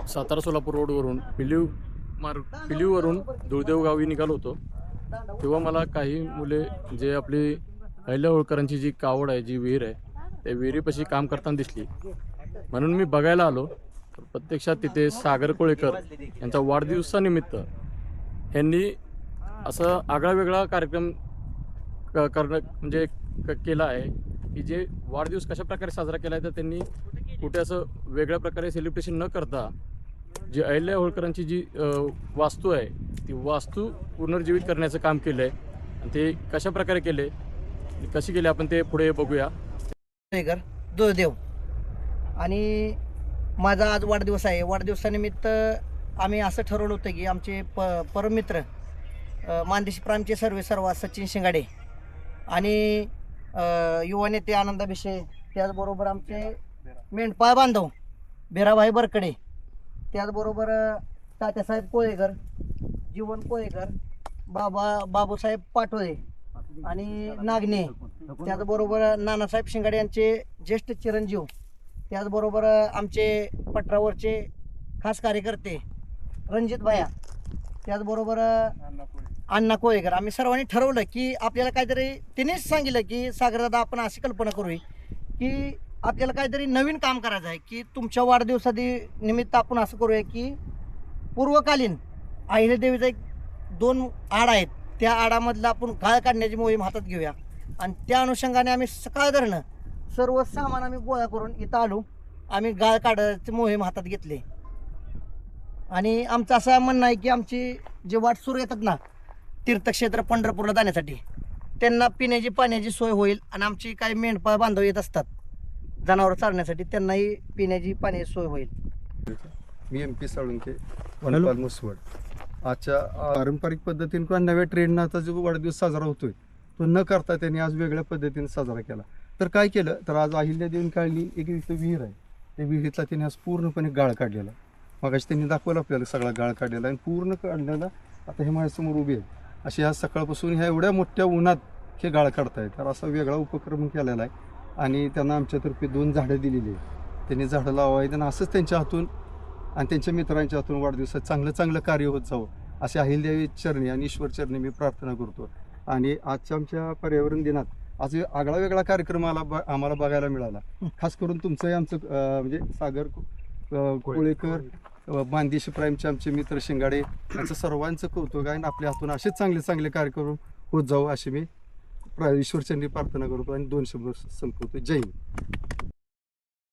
सातारा सोलापूर रोडवरून पिलीवरून दुळदेव गावी निघालो होतो. तेव्हा मला काही मुले जे आपली अहिल्या होळकरांची जी कावड आहे, जी विहीर आहे, त्या विहिरीपाशी काम करताना दिसली. म्हणून मी बघायला आलो. तर प्रत्यक्षात तिथे सागर कोळेकर यांचा वाढदिवसानिमित्त यांनी असं आगळा वेगळा कार्यक्रम करणं म्हणजे केला आहे की जे वाढदिवस कशा प्रकारे साजरा केला आहे, तर त्यांनी कुठे असं वेगळ्या प्रकारे सेलिब्रेशन न करता जी अहिल्या होळकरांची जी वास्तू आहे, ती वास्तू पुनर्जीवित करण्याचं काम केलं आहे. आणि ते कशा प्रकारे केले, कशी केले, आपण ते पुढे बघूया. दुळदेव आणि माझा आज वाढदिवस आहे. वाढदिवसानिमित्त आम्ही असं ठरवलं होतं की आमचे परममित्र मानदेशी प्रांतचे सर्वेसर्वा सचिन शिंगाडे आणि युवा नेते आनंद भिशे, त्याचबरोबर आमचे मेंढपाळ बांधव भिराभाई बरकडे, त्याचबरोबर तात्यासाहेब कोळेकर, जीवन कोळेकर, बाबूसाहेब पाटोळे आणि नागणे, त्याचबरोबर नानासाहेब शिंगाडे यांचे ज्येष्ठ चिरंजीव, त्याचबरोबर आमचे पटरावरचे खास कार्यकर्ते रणजित भाया, त्याचबरोबर अण्णा कोळेकर. आम्ही सर्वांनी ठरवलं की आपल्याला काहीतरी, तिनेच सांगितलं की सागरदादा आपण अशी कल्पना करूया की आपल्याला काहीतरी नवीन काम करायचं आहे, की तुमच्या वाढदिवसादी निमित्त आपण असं करूया की पूर्वकालीन अहिल्यादेवीचा 2 आड आहेत, त्या आडामधला आपण गाळ काढण्याची मोहीम हातात घेऊया. आणि त्या अनुषंगाने आम्ही सकाळ धरणं सर्व सामान आम्ही गोळा करून इथं आलो. आम्ही गाळ काढायची मोहीम हातात घेतली. आणि आमचं असं म्हणणं आहे की आमची जे वाटसुरू येतात ना तीर्थक्षेत्र पंढरपूरला जाण्यासाठी, त्यांना पिण्याची पाण्याची सोय होईल. आणि आमची काही मेंढपाळ बांधव येत असतात जनावर चालण्यासाठी, त्यांनाही पिण्याची पाण्याची सोय होईल. मी MP साळुंके, वनपाल मुसवड. आजच्या पारंपरिक पद्धतीने किंवा नव्या ट्रेंडनं आता जो वाढदिवस साजरा होतोय, तो न करता त्यांनी आज वेगळ्या पद्धतीने साजरा केला. तर काय केलं, तर आज अहिल्यादेवीने काढली एक इथं विहीर आहे, त्या विहिरीतला त्यांनी आज पूर्णपणे गाळ काढलेला. मगाशी त्यांनी दाखवलं आपल्याला सगळा गाळ काढलेला आणि पूर्ण काढलेला. आता हे माझ्यासमोर उभी आहे, अशी आज सकाळपासून ह्या एवढ्या मोठ्या उन्हात हे गाळ काढतायत. तर असा वेगळा उपक्रम केलेला आहे. आणि त्यांना आमच्यातर्फे 2 झाडं दिलेली आहेत, त्यांनी झाडं लावायची आणि असंच त्यांच्या हातून आणि त्यांच्या मित्रांच्या हातून वाढदिवसात चांगलं कार्य होत जावं, असे अहिल्यादेवी चरणी आणि ईश्वर चरणी मी प्रार्थना करतो. आणि आजच्या आमच्या पर्यावरण दिनात आज आगळा वेगळा कार्यक्रम आम्हाला बघायला मिळाला. खास करून तुमचंही आमचं म्हणजे सागर कोळेकर, मानदेशी प्राईमचे आमचे मित्र शिंगाडे यांचं सर्वांचं कौतुक आहे. आणि आपल्या हातून असेच चांगले कार्यक्रम होत जावं अशी मी ईश्वरचरणी प्रार्थना करतो आणि 2 शब्द संपवतो. जय हिंद.